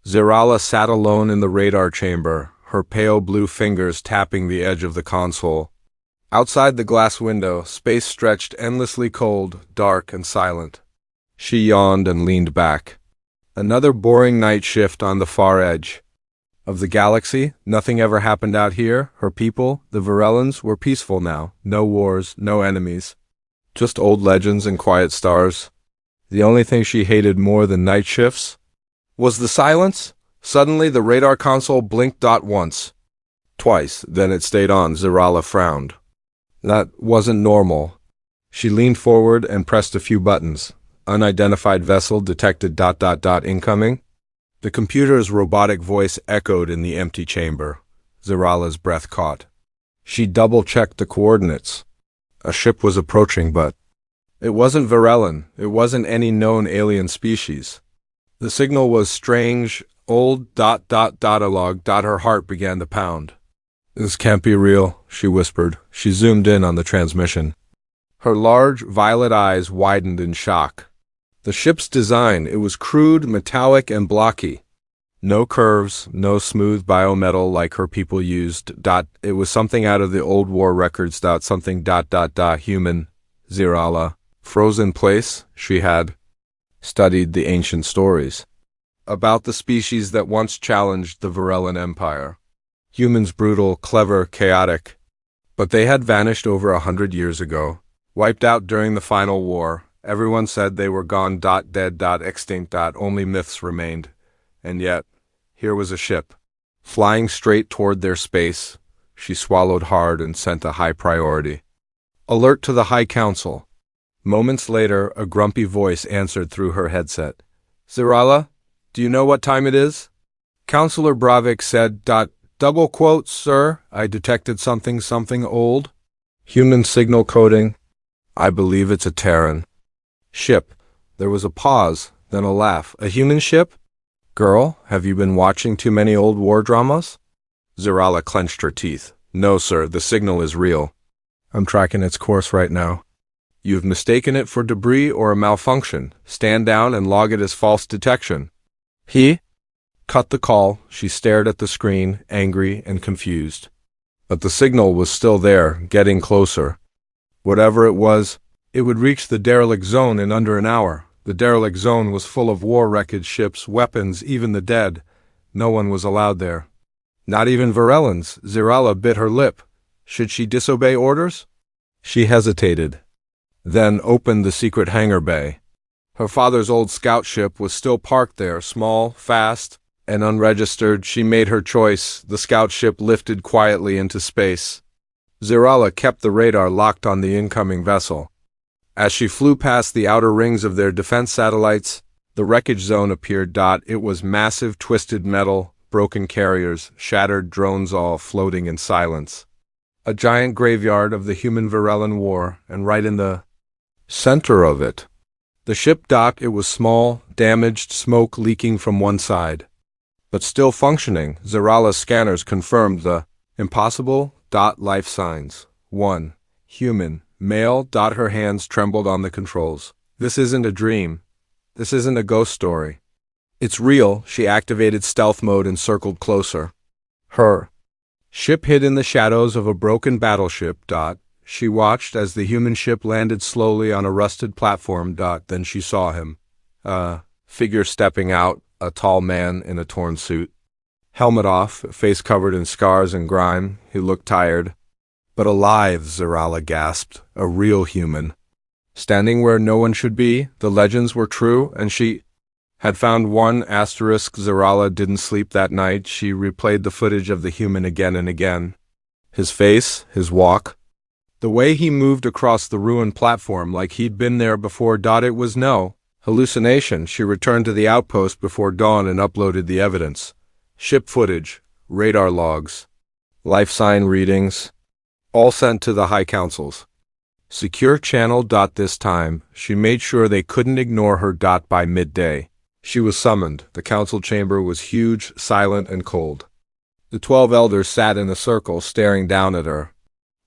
Zyrala sat alone in the radar chamber, her pale blue fingers tapping the edge of the console. Outside the glass window, space stretched endlessly cold, dark, and silent. She yawned and leaned back. Another boring night shift on the far edge of the galaxy. Nothing ever happened out here. Her people, the Virellans, were peaceful now. No wars, no enemies. Just old legends and quiet stars. The only thing she hated more than night shifts was the silence. Suddenly the radar console blinked once. Twice, then it stayed on. Zyrala frowned. That wasn't normal. She leaned forward and pressed a few buttons. Unidentified vessel detected ... incoming. The computer's robotic voice echoed in the empty chamber. Zyrala's breath caught. She double-checked the coordinates. A ship was approaching, but it wasn't Virellan. It wasn't any known alien species. The signal was strange, old ... dialogue. Her heart began to pound. This can't be real, she whispered. She zoomed in on the transmission. Her large, violet eyes widened in shock. The ship's design, it was crude, metallic, and blocky. No curves, no smooth biometal like her people used. It was something out of the old war records. Something ... human. Zyrala, frozen place, she had studied the ancient stories about the species that once challenged the Virellan Empire. Humans brutal, clever, chaotic. But they had vanished over 100 years ago, wiped out during the final war. Everyone said they were gone. Dead. Extinct. Only myths remained. And yet, here was a ship, flying straight toward their space. She swallowed hard and sent a high priority alert to the High Council. Moments later, a grumpy voice answered through her headset. Zyrala, do you know what time it is? Counselor Bravik said, double quotes, sir. I detected something old. Human signal coding. I believe it's a Terran. Ship. There was a pause, then a laugh. A human ship? Girl, have you been watching too many old war dramas? Zyrala clenched her teeth. No, sir, the signal is real. I'm tracking its course right now. You've mistaken it for debris or a malfunction. Stand down and log it as false detection. He cut the call. She stared at the screen, angry and confused. But the signal was still there, getting closer. Whatever it was, it would reach the derelict zone in under an hour. The derelict zone was full of war wreckage ships, weapons, even the dead. No one was allowed there. Not even Virellans. Zyrala bit her lip. Should she disobey orders? She hesitated, then opened the secret hangar bay. Her father's old scout ship was still parked there, small, fast, and unregistered. She made her choice. The scout ship lifted quietly into space. Zyrala kept the radar locked on the incoming vessel. As she flew past the outer rings of their defense satellites, the wreckage zone appeared. It was massive, twisted metal, broken carriers, shattered drones, all floating in silence. A giant graveyard of the human Virellan war, and right in the center of it, the ship docked. It was small, damaged, smoke leaking from one side, but still functioning. Zyrala's scanners confirmed the impossible. Life signs. 1. Human. Male. Her hands trembled on the controls. This isn't a dream. This isn't a ghost story. It's real. She activated stealth mode and circled closer. Her ship hid in the shadows of a broken battleship. She watched as the human ship landed slowly on a rusted platform. Then she saw him. A figure stepping out, a tall man in a torn suit. Helmet off, face covered in scars and grime. He looked tired. But alive, Zyrala gasped. A real human. Standing where no one should be. The legends were true, and she had found one asterisk. Zyrala didn't sleep that night. She replayed the footage of the human again and again. His face, his walk. The way he moved across the ruined platform like he'd been there before. It was no hallucination. She returned to the outpost before dawn and uploaded the evidence. Ship footage, radar logs, life sign readings, all sent to the High Councils. Secure channel. This time, she made sure they couldn't ignore her. By midday, she was summoned. The council chamber was huge, silent, and cold. The 12 elders sat in a circle, staring down at her.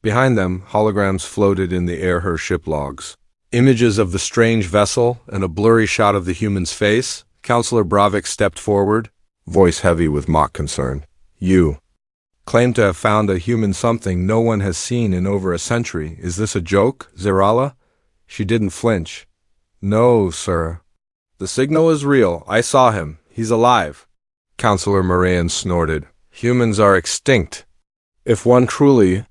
Behind them, holograms floated in the air. Her ship logs, images of the strange vessel, and a blurry shot of the human's face. Counselor Bravik stepped forward. voice heavy with mock concern. You claim to have found a human something no one has seen in over a century. Is this a joke, Zyrala? She didn't flinch. No, sir. The signal is real. I saw him. He's alive. Counselor Moran snorted. Humans are extinct. If one truly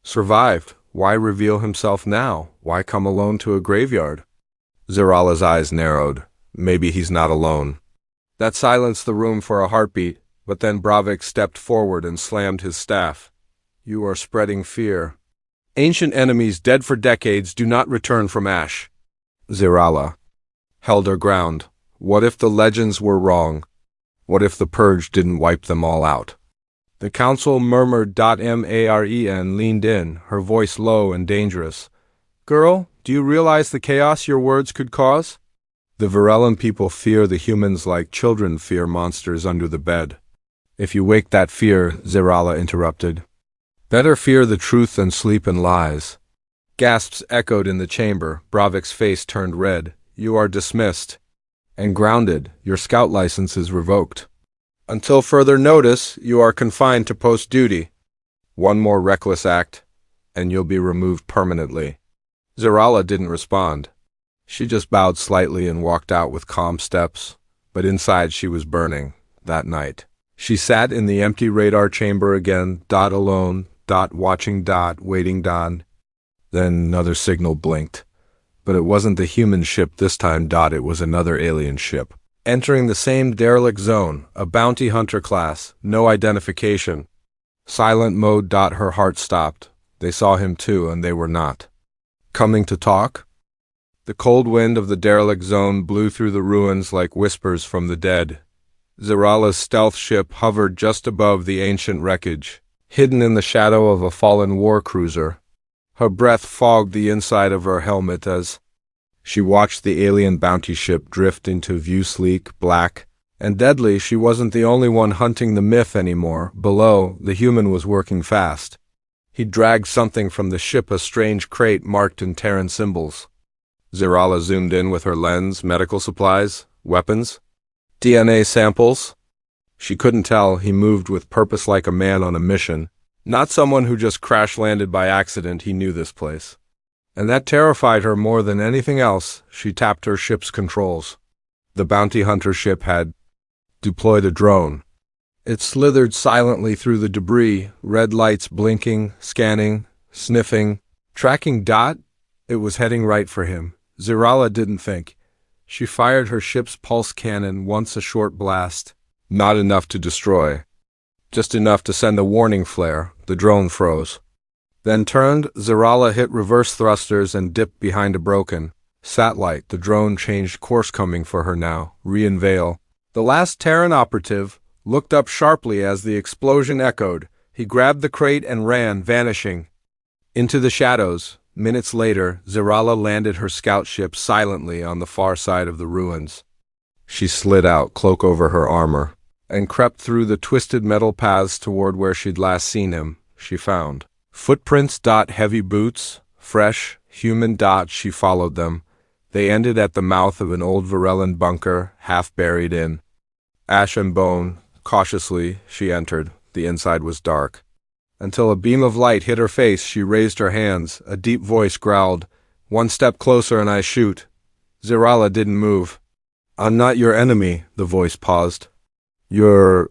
survived, why reveal himself now? Why come alone to a graveyard? Zyrala's eyes narrowed. Maybe he's not alone. That silenced the room for a heartbeat, but then Bravik stepped forward and slammed his staff. You are spreading fear. Ancient enemies dead for decades do not return from ash. Zyrala held her ground. What if the legends were wrong? What if the purge didn't wipe them all out? The council murmured. Maren leaned in, her voice low and dangerous. Girl, do you realize the chaos your words could cause? The Zyrala people fear the humans like children fear monsters under the bed. If you wake that fear, Zyrala interrupted. Better fear the truth than sleep in lies. Gasps echoed in the chamber. Bravik's face turned red. You are dismissed. And grounded. Your scout license is revoked. Until further notice, you are confined to post duty. One more reckless act, and you'll be removed permanently. Zyrala didn't respond. She just bowed slightly and walked out with calm steps, but inside she was burning, that night. She sat in the empty radar chamber again, alone, watching, waiting, Then another signal blinked. But it wasn't the human ship this time, it was another alien ship. Entering the same derelict zone, a bounty hunter class, no identification. Silent mode. Her heart stopped. They saw him too, and they were not coming to talk. The cold wind of the derelict zone blew through the ruins like whispers from the dead. Zyrala's stealth ship hovered just above the ancient wreckage, hidden in the shadow of a fallen war cruiser. Her breath fogged the inside of her helmet as she watched the alien bounty ship drift into view. Sleek, black, and deadly. She wasn't the only one hunting the myth anymore. Below, the human was working fast. He dragged something from the ship, a strange crate marked in Terran symbols. Zyrala zoomed in with her lens. Medical supplies? Weapons? DNA samples? She couldn't tell. He moved with purpose like a man on a mission. Not someone who just crash-landed by accident. He knew this place. And that terrified her more than anything else. She tapped her ship's controls. The bounty hunter ship had deployed a drone. It slithered silently through the debris, red lights blinking, scanning, sniffing, tracking. It was heading right for him. Zyrala didn't think. She fired her ship's pulse cannon once, a short blast. Not enough to destroy. Just enough to send a warning flare. The drone froze. Then turned. Zyrala hit reverse thrusters and dipped behind a broken satellite. The drone changed course, coming for her now. Reinvale. The last Terran operative looked up sharply as the explosion echoed. He grabbed the crate and ran, vanishing into the shadows. Minutes later, Zyrala landed her scout ship silently on the far side of the ruins. She slid out, cloak over her armor, and crept through the twisted metal paths toward where she'd last seen him. She found footprints. Heavy boots, fresh, human. She followed them. They ended at the mouth of an old Zyrala bunker, half buried in ash and bone. Cautiously, she entered. The inside was dark. Until a beam of light hit her face, she raised her hands. A deep voice growled, "One step closer and I shoot." Zyrala didn't move. "I'm not your enemy," the voice paused. "You're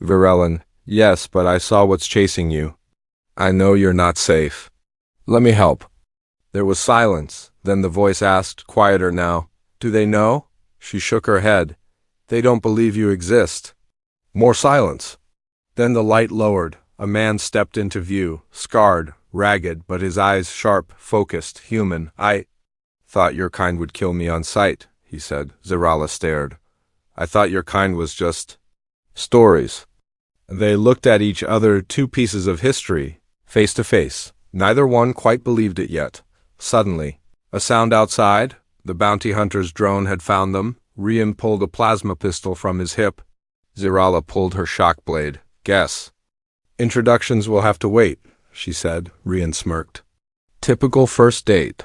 Zyrala. Yes, but I saw what's chasing you. I know you're not safe. Let me help." There was silence. Then the voice asked, quieter now, "Do they know?" She shook her head. "They don't believe you exist." More silence. Then the light lowered. A man stepped into view, scarred, ragged, but his eyes sharp, focused, human. "I thought your kind would kill me on sight," he said. Zyrala stared. "I thought your kind was just stories." They looked at each other, two pieces of history, face to face. Neither one quite believed it yet. Suddenly, a sound outside. The bounty hunter's drone had found them. Rian pulled a plasma pistol from his hip. Zyrala pulled her shock blade. "Guess." "Introductions will have to wait," she said. Rian smirked. "Typical first date."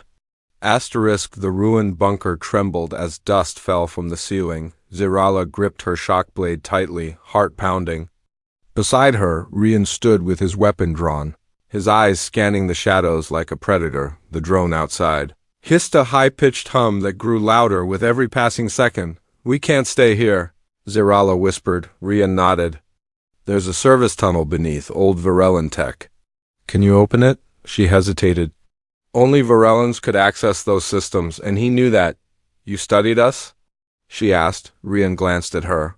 The ruined bunker trembled as dust fell from the ceiling. Zyrala gripped her shock blade tightly, heart pounding. Beside her, Rian stood with his weapon drawn, his eyes scanning the shadows like a predator. The drone outside hissed a high-pitched hum that grew louder with every passing second. "We can't stay here," Zyrala whispered. Rian nodded. "There's a service tunnel beneath, old Varellan tech." "Can you open it?" She hesitated. Only Varellans could access those systems, and he knew that. "You studied us?" she asked. Rian glanced at her.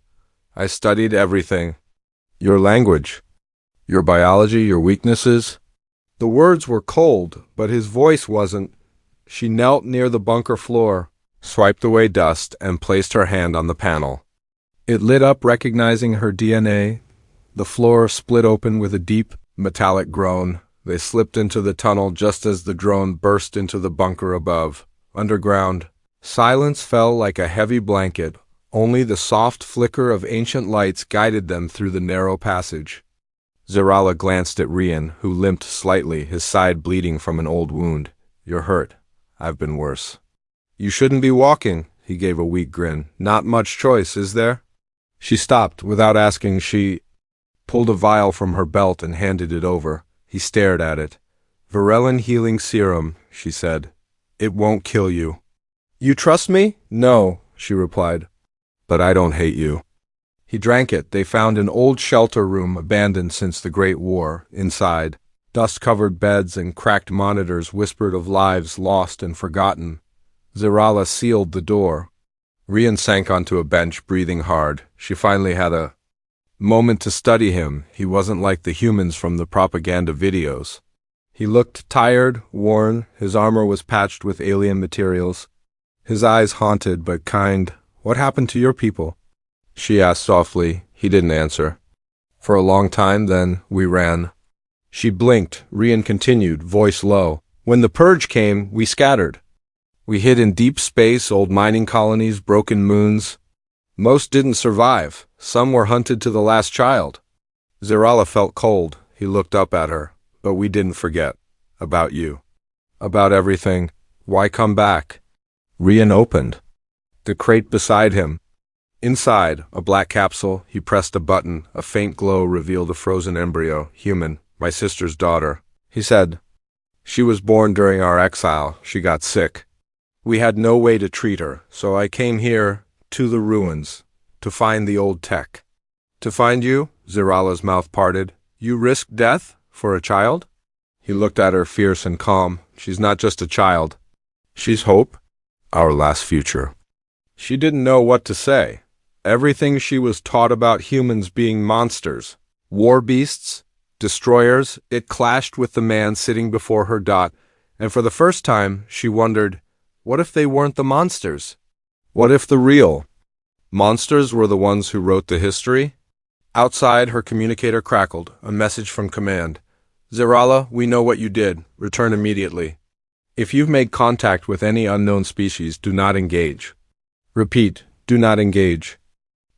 "I studied everything. Your language, your biology, your weaknesses." The words were cold, but his voice wasn't. She knelt near the bunker floor, swiped away dust, and placed her hand on the panel. It lit up, recognizing her DNA. The floor split open with a deep, metallic groan. They slipped into the tunnel just as the drone burst into the bunker above. Underground, silence fell like a heavy blanket. Only the soft flicker of ancient lights guided them through the narrow passage. Zyrala glanced at Rian, who limped slightly, his side bleeding from an old wound. "You're hurt. I've been worse." "You shouldn't be walking," he gave a weak grin. "Not much choice, is there?" She stopped. Without asking, she pulled a vial from her belt and handed it over. He stared at it. "Varellan healing serum," she said. "It won't kill you." "You trust me?" "No," she replied. "But I don't hate you." He drank it. They found an old shelter room abandoned since the Great War. Inside, dust-covered beds and cracked monitors whispered of lives lost and forgotten. Zyrala sealed the door. Rian sank onto a bench, breathing hard. She finally had a moment to study him. He wasn't like the humans from the propaganda videos. He looked tired, worn. His armor was patched with alien materials. His eyes haunted but kind. "What happened to your people?" she asked softly. He didn't answer. "For a long time, then we ran." She blinked. Rian continued, voice low. "When the purge came, we scattered. We hid in deep space, old mining colonies, broken moons. Most didn't survive. Some were hunted to the last child." Zyrala felt cold. He looked up at her. "But we didn't forget. About you. About everything. Why come back?" Rian opened the crate beside him. Inside, a black capsule. He pressed a button. A faint glow revealed a frozen embryo. "Human. My sister's daughter," he said. "She was born during our exile. She got sick. We had no way to treat her, so I came here, to the ruins, to find the old tech." "To find you?" Zyrala's mouth parted. "You risked death? For a child?" He looked at her, fierce and calm. "She's not just a child. She's hope. Our last future." She didn't know what to say. Everything she was taught about humans being monsters, war beasts, destroyers, it clashed with the man sitting before her. And for the first time, she wondered, what if they weren't the monsters? What if the real monsters were the ones who wrote the history? Outside, her communicator crackled, a message from command. "Zyrala, we know what you did. Return immediately. If you've made contact with any unknown species, do not engage. Repeat, do not engage."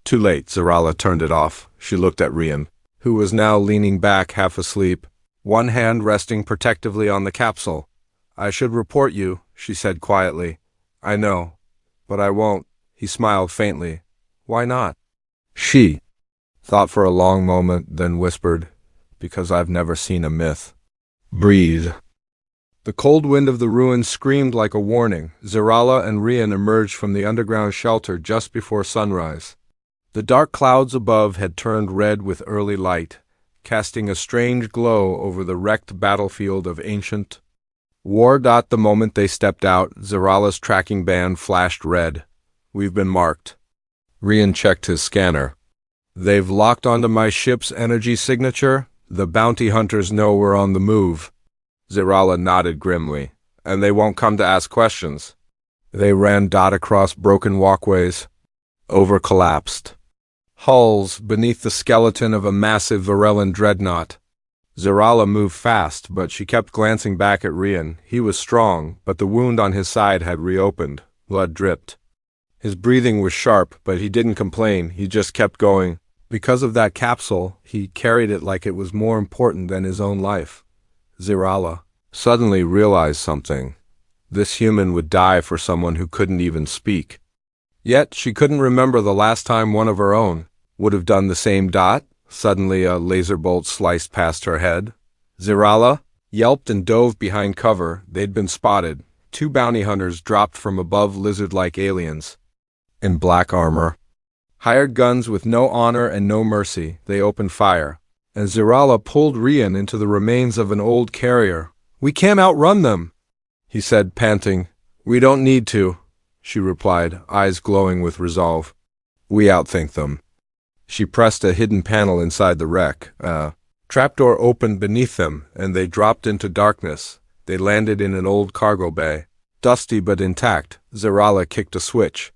Too late. Zyrala turned it off. She looked at Rian, who was now leaning back, half asleep, one hand resting protectively on the capsule. "I should report you," she said quietly. "I know, but I won't." He smiled faintly. "Why not?" She thought for a long moment, then whispered, "Because I've never seen a myth breathe." The cold wind of the ruins screamed like a warning. Zyrala and Rian emerged from the underground shelter just before sunrise. The dark clouds above had turned red with early light, casting a strange glow over the wrecked battlefield of ancient war. The moment they stepped out, Zyrala's tracking band flashed red. "We've been marked." Rian checked his scanner. "They've locked onto my ship's energy signature. The bounty hunters know we're on the move." Zyrala nodded grimly. "And they won't come to ask questions." They ran across broken walkways, over collapsed hulls beneath the skeleton of a massive Varellan dreadnought. Zyrala moved fast, but she kept glancing back at Rian. He was strong, but the wound on his side had reopened. Blood dripped. His breathing was sharp, but he didn't complain. He just kept going. Because of that capsule, he carried it like it was more important than his own life. Zyrala suddenly realized something. This human would die for someone who couldn't even speak. Yet she couldn't remember the last time one of her own would have done the same. Suddenly a laser bolt sliced past her head. Zyrala yelped and dove behind cover. They'd been spotted. Two bounty hunters dropped from above, lizard-like aliens in black armor. Hired guns with no honor and no mercy. They opened fire, and Zyrala pulled Rian into the remains of an old carrier. "We can't outrun them," he said, panting. "We don't need to," she replied, eyes glowing with resolve. "We outthink them." She pressed a hidden panel inside the wreck. A trapdoor opened beneath them, and they dropped into darkness. They landed in an old cargo bay. Dusty but intact, Zyrala kicked a switch.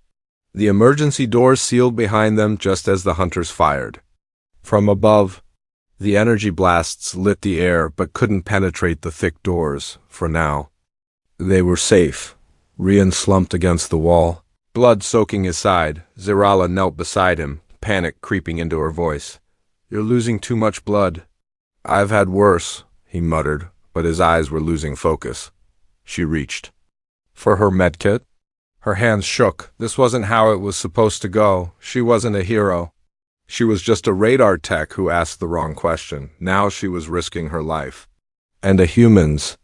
The emergency doors sealed behind them just as the hunters fired. From above, the energy blasts lit the air but couldn't penetrate the thick doors, for now. They were safe. Rian slumped against the wall, blood soaking his side. Zyrala knelt beside him, panic creeping into her voice. "You're losing too much blood." "I've had worse," he muttered, but his eyes were losing focus. She reached for her medkit. Her hands shook. This wasn't how it was supposed to go. She wasn't a hero. She was just a radar tech who asked the wrong question. Now she was risking her life. And a human's.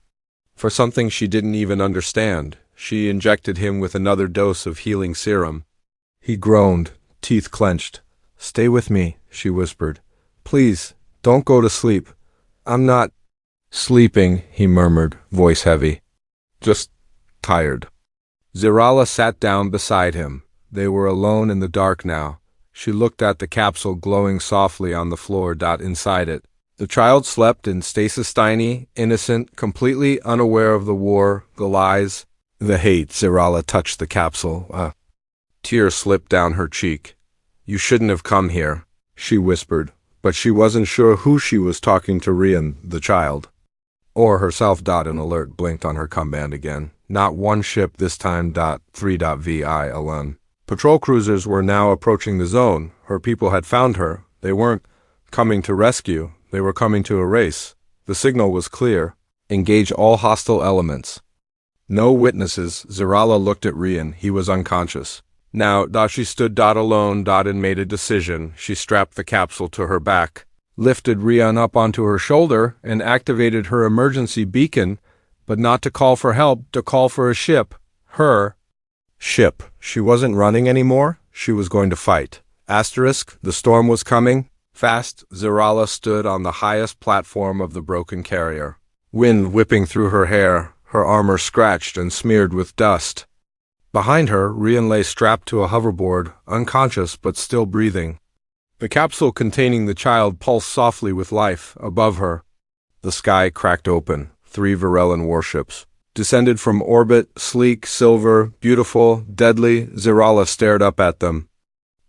For something she didn't even understand. She injected him with another dose of healing serum. He groaned, teeth clenched. "Stay with me," she whispered. "Please, don't go to sleep." "I'm not sleeping," he murmured, voice heavy. "Just tired." Zyrala sat down beside him. They were alone in the dark now. She looked at the capsule glowing softly on the floor. Inside it, the child slept in stasis, tiny, innocent, completely unaware of the war, the lies, the hate. Zyrala touched the capsule. A tear slipped down her cheek. "You shouldn't have come here," she whispered, but she wasn't sure who she was talking to, Rian, the child, or herself. An alert blinked on her command again. Not one ship this time. 3.vi alone. Patrol cruisers were now approaching the zone. Her people had found her. They weren't coming to rescue. They were coming to erase. The signal was clear. Engage all hostile elements. No witnesses. Zyrala looked at Rian. He was unconscious. Now, she stood alone. And made a decision. She strapped the capsule to her back, lifted Rian up onto her shoulder, and activated her emergency beacon, but not to call for help, to call for a ship. Her ship. She wasn't running anymore. She was going to fight. The storm was coming. Fast. Zyrala stood on the highest platform of the broken carrier. Wind whipping through her hair, her armor scratched and smeared with dust. Behind her, Rian lay strapped to a hoverboard, unconscious but still breathing. The capsule containing the child pulsed softly with life. Above her, the sky cracked open. 3 Virellan warships descended from orbit, sleek, silver, beautiful, deadly. Zyrala stared up at them.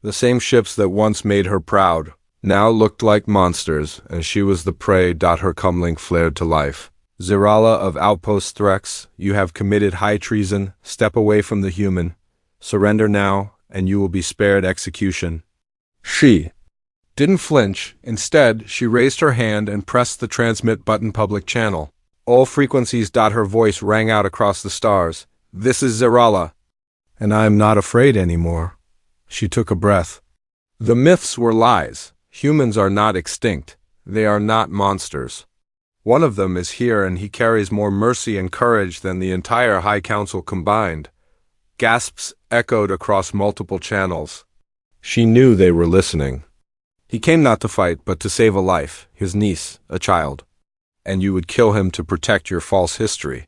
The same ships that once made her proud now looked like monsters, and she was the prey. Her comlink flared to life. "Zyrala of Outpost Threx, you have committed high treason. Step away from the human. Surrender now, and you will be spared execution." She didn't flinch. Instead, she raised her hand and pressed the transmit button. Public channel. All frequencies. Her voice rang out across the stars. "This is Zyrala, and I am not afraid anymore." She took a breath. The myths were lies. Humans are not extinct. They are not monsters. One of them is here, and he carries more mercy and courage than the entire High Council combined. Gasps echoed across multiple channels. She knew they were listening. He came not to fight, but to save a life, his niece, a child. And you would kill him to protect your false history.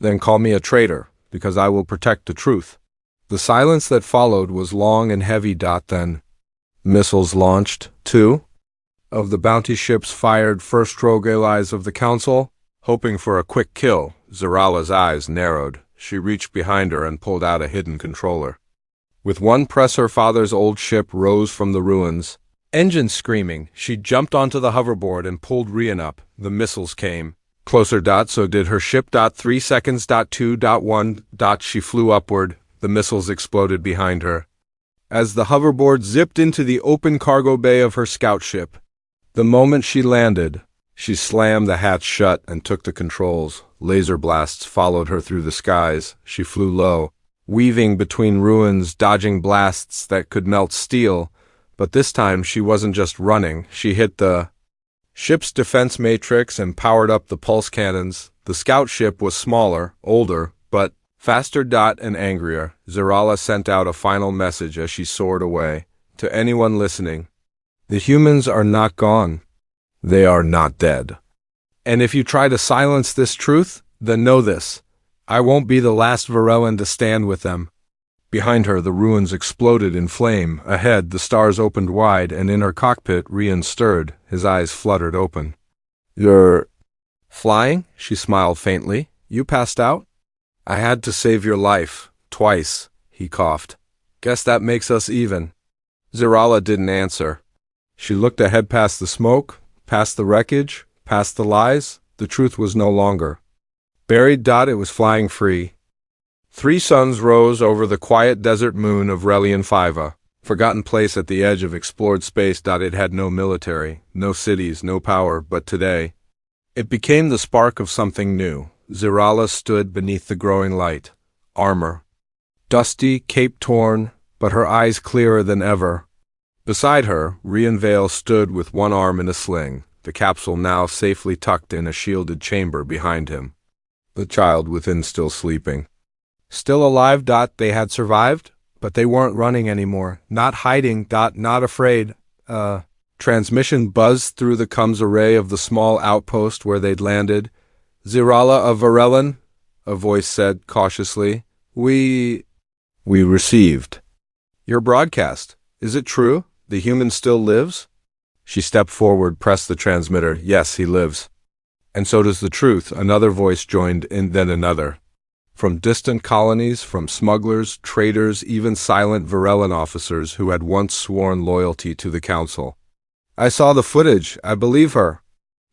Then call me a traitor, because I will protect the truth. The silence that followed was long and heavy. Then missiles launched. 2 of the bounty ships fired first rogue allies of the Council, hoping for a quick kill. Zyrala's eyes narrowed. She reached behind her and pulled out a hidden controller. With one press, her father's old ship rose from the ruins. Engines screaming, she jumped onto the hoverboard and pulled Rian up. The missiles came closer. So did her ship. 3 seconds. 2.1. She flew upward. The missiles exploded behind her. As the hoverboard zipped into the open cargo bay of her scout ship, the moment she landed, she slammed the hatch shut and took the controls. Laser blasts followed her through the skies. She flew low, weaving between ruins, dodging blasts that could melt steel, but this time she wasn't just running, she hit the ship's defense matrix and powered up the pulse cannons. The scout ship was smaller, older, but faster and angrier. Zyrala sent out a final message as she soared away. To anyone listening, the humans are not gone. They are not dead. And if you try to silence this truth, then know this. I won't be the last Zyrala to stand with them. Behind her, the ruins exploded in flame. Ahead, the stars opened wide, and in her cockpit, Rian stirred. His eyes fluttered open. You're flying? She smiled faintly. You passed out? I had to save your life. Twice, he coughed. Guess that makes us even. Zyrala didn't answer. She looked ahead past the smoke, past the wreckage, past the lies. The truth was no longer buried. It was flying free. 3 suns rose over the quiet desert moon of Relian 5, forgotten place at the edge of explored space. It had no military, no cities, no power, but today it became the spark of something new. Zyrala stood beneath the growing light, armor dusty, cape torn, but her eyes clearer than ever. Beside her, Rian Vale stood with one arm in a sling, the capsule now safely tucked in a shielded chamber behind him. The child within still sleeping. Still alive. They had survived, but they weren't running anymore. Not hiding. Not afraid. Transmission buzzed through the comms array of the small outpost where they'd landed. Zyrala of Varellan, a voice said cautiously. We received your broadcast. Is it true? The human still lives? She stepped forward, pressed the transmitter. Yes, he lives. And so does the truth. Another voice joined in, then another. From distant colonies, from smugglers, traders, even silent Varellan officers who had once sworn loyalty to the Council. I saw the footage. I believe her.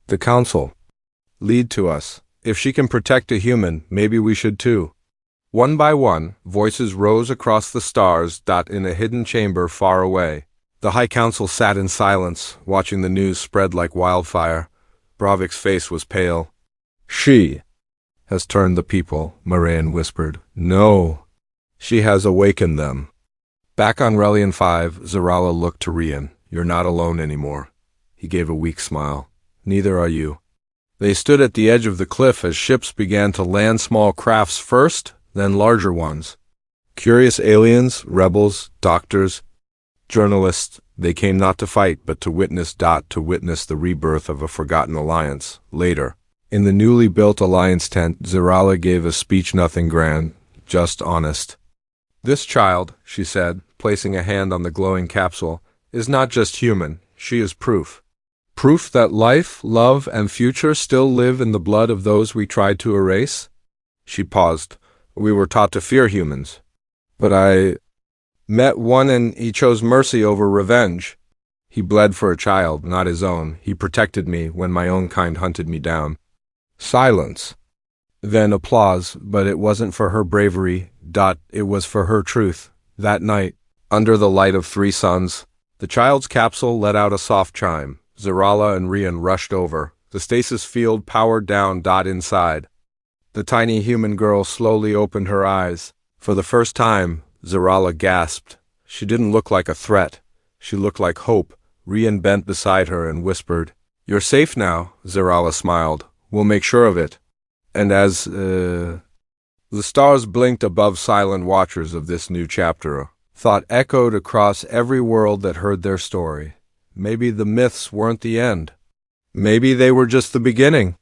The Council. Lead to us. If she can protect a human, maybe we should too. One by one, voices rose across the stars. In a hidden chamber far away. The High Council sat in silence, watching the news spread like wildfire. Bravik's face was pale. She has turned the people, Moraine whispered. No, she has awakened them. Back on Relian 5, Zyrala looked to Rian. You're not alone anymore. He gave a weak smile. Neither are you. They stood at the edge of the cliff as ships began to land, small crafts first, then larger ones. Curious aliens, rebels, doctors, journalists. They came not to fight, but to witness. To witness the rebirth of a forgotten alliance. Later, in the newly built alliance tent, Zyrala gave a speech, nothing grand, just honest. This child, she said, placing a hand on the glowing capsule, is not just human, she is proof. Proof that life, love, and future still live in the blood of those we tried to erase? She paused. We were taught to fear humans. But I met one and he chose mercy over revenge. He bled for a child, not his own. He protected me when my own kind hunted me down. Silence. Then applause, but it wasn't for her bravery. It was for her truth. That night, under the light of 3 suns, the child's capsule let out a soft chime. Zyrala and Rian rushed over. The stasis field powered down. Inside, the tiny human girl slowly opened her eyes. For the first time, Zyrala gasped. She didn't look like a threat. She looked like hope. Rian bent beside her and whispered, You're safe now, Zyrala smiled. We'll make sure of it. And as the stars blinked above silent watchers of this new chapter, thought echoed across every world that heard their story. Maybe the myths weren't the end. Maybe they were just the beginning.